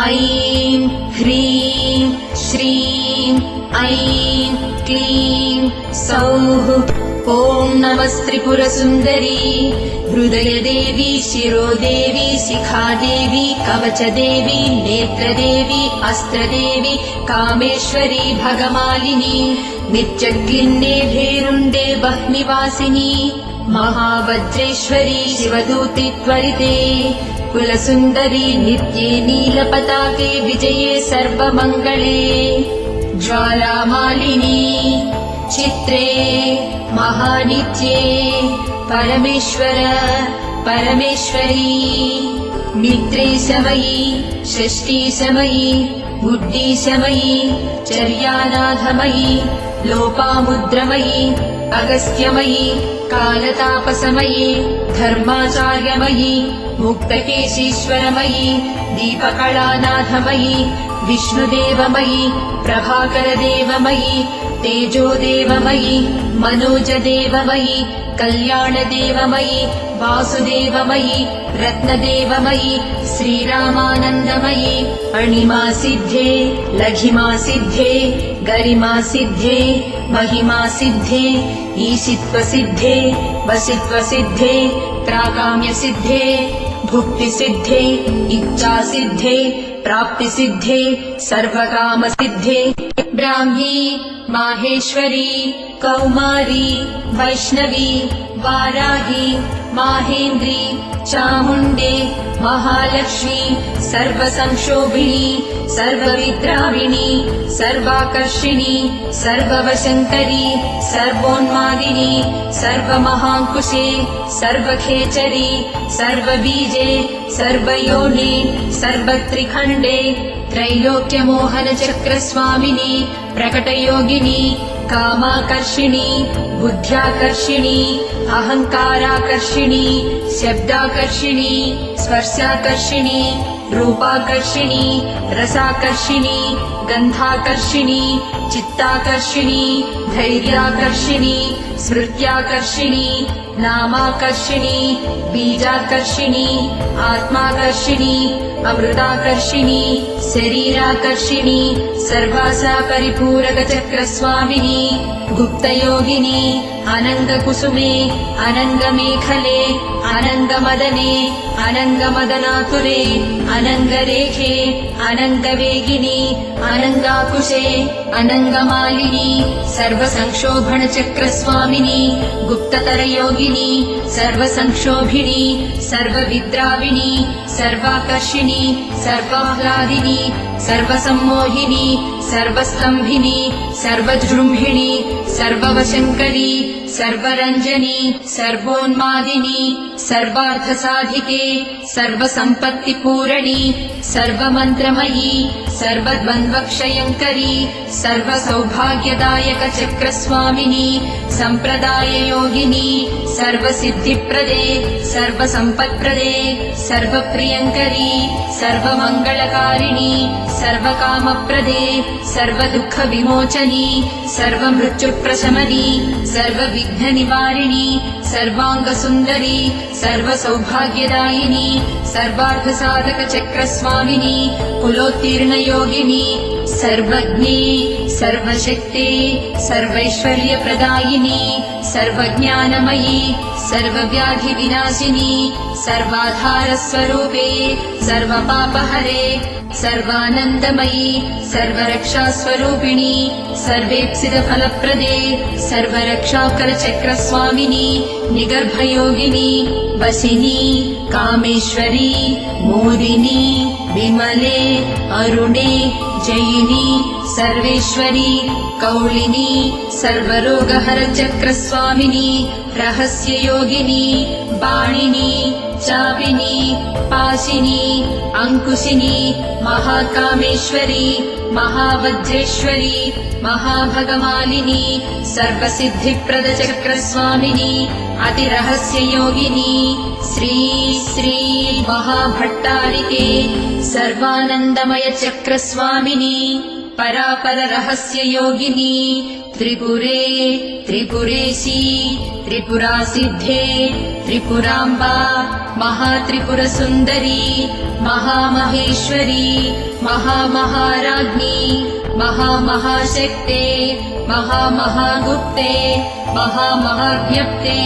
ऐं ह्रीं श्रीं ऐं क्लीं सौः। ॐ नमस्त्रिपुरसुन्दरी हृदयदेवी शिरोदेवी शिखादेवी कवचदेवी नेत्रदेवी अस्त्रदेवी कामेश्वरी भगमालिनी नित्यक्लिन्ने भेरुण्डे बह्निवासिनी महावज्रेश्वरी शिवदूति त्वरिते कुलसुन्दरी नित्ये नीलपताके विजये सर्वमङ्गले ज्वालामालिनी चित्रे महानित्ये परमेश्वर परमेश्वरी मित्रेशमयी षष्ठीशमयी बुद्धिशमयी चर्यानाथमयी लोपामुद्रमयी अगस्त्यमयी कालतापसमयी धर्माचार्यमयी मुक्तकेशीश्वरमयी दीपकलानाथमयी विष्णुदेवमयी प्रभाकरदेवमयी तेजोदेवमयी मनोजदेवमयी कल्याणदेवमयी वासुदेवमयी रत्नदेवमयी श्रीरामानन्दमयी अणिमासिद्धे लघिमासिद्धे गरिमासिद्धे महिमासिद्धे ईशित्वसिद्धे वसित्वसिद्धे प्राकाम्यसिद्धे भुक्तिसिद्धे इच्छासिद्धे प्राप्तिसिद्धे सर्वकामसिद्धे ब्राह्मी माहेश्वरी कौमारी वैष्णवी वाराही माहेन्द्री चामुण्डे महालक्ष्मी सर्वसंक्षोभिणी सर्वविद्राविणी सर्वाकर्षिणी सर्ववशङ्करी सर्वोन्मादिनी सर्वमहाङ्कुशे सर्वखेचरी सर्वबीजे सर्वयोनि सर्वत्रिखण्डे त्रैलोक्यमोहनचक्रस्वामिनी प्रकटयोगिनी कामाकर्षिणी बुद्ध्याकर्षिणी अहङ्काराकर्षिणी शब्दाकर्षिणी स्पर्शाकर्षिणी रूपाकर्षिणी रसाकर्षिणी गन्धाकर्षिणी चित्ताकर्षिणी धैर्याकर्षिणी स्मृत्याकर्षिणी नामाकर्षिणी बीजाकर्षिणी आत्माकर्षिणी अमृताकर्षिणी शरीराकर्षिणी सर्वासा परिपूरकचक्रस्वामिनी गुप्तयोगिनी अनङ्गकुसुमे अनङ्गमेखले अनङ्गमदने अनङ्गमदनातुरे अनङ्गरेखे अनङ्गवेगिनी अनङ्गाकुशे अनङ्गमालिनी सर्वसंक्षोभणचक्रस्वामिनी गुप्ततरयोगिनी सर्वसंक्षोभिणी सर्वविद्राविणी सर्वाकर्षिणी सर्वाह्लादिनी सर्वसम्मोहिनी सर्वस्तम्भिनी सर्वजृम्भिणी सर्ववशङ्करी सर्वरञ्जनी सर्वोन्मादिनी सर्वार्थसाधिके सर्वसम्पत्तिपूरणी सर्वमन्त्रमयी सर्वद्वन्द्वक्षयङ्करी सर्वसौभाग्यदायकचक्रस्वामिनी सम्प्रदाययोगिनी सर्वसिद्धिप्रदे सर्वसम्पत्प्रदे सर्वप्रियङ्करी सर्वमङ्गलकारिणी सर्वकामप्रदे सर्वदुःखविमोचनी सर्वमृत्युप्रशमनी सर्वविघ्ननिवारिणी सर्वाङ्गसुन्दरी सर्वसौभाग्यदायिनी सर्वार्थसाधकचक्रस्वामिनी कुलोत्तीर्णयोगिनी सर्वज्ञे सर्वशक्ते सर्वैश्वर्यप्रदायिनी सर्वज्ञानमयी सर्वव्याधिविनाशिनी सर्वाधारस्वरूपे सर्वपापहरे सर्वानन्दमयी सर्वरक्षास्वरूपिणी सर्वेप्सितफलप्रदे सर्वरक्षाकरचक्रस्वामिनी निगर्भयोगिनी वशिनी कामेश्वरी मोदिनी विमले अरुणे जयिनी सर्वेश्वरी कौलिनी सर्वरोगहरचक्रस्वामिनी रहस्ययोगिनी बाणिनी चापिनी पाशिनी अंकुशिनी महाकामेश्वरी महावज्रेश्वरी महाभगमालिनी सर्वसिद्धिप्रदचक्रस्वामिनी अतिरहस्ययोगिनी श्री श्री महाभट्टारिके सर्वानन्दमयचक्रस्वामिनी परापररहस्ययोगिनी त्रिपुरे त्रिपुरेशी त्रिपुरासिद्धे त्रिपुराम्बा महात्रिपुरसुन्दरी महामहेश्वरी महामहाराज्ञी महामहाशक्ते महामहागुप्ते महामहाज्ञप्ते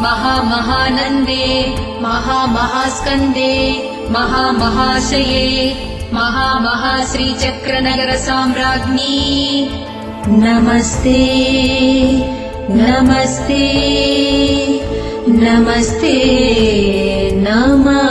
महामहानन्दे महामहास्कन्दे महामहाशये महामहाश्रीचक्रनगरसाम्राज्ञी नमस्ते नमस्ते नमस्ते नमः।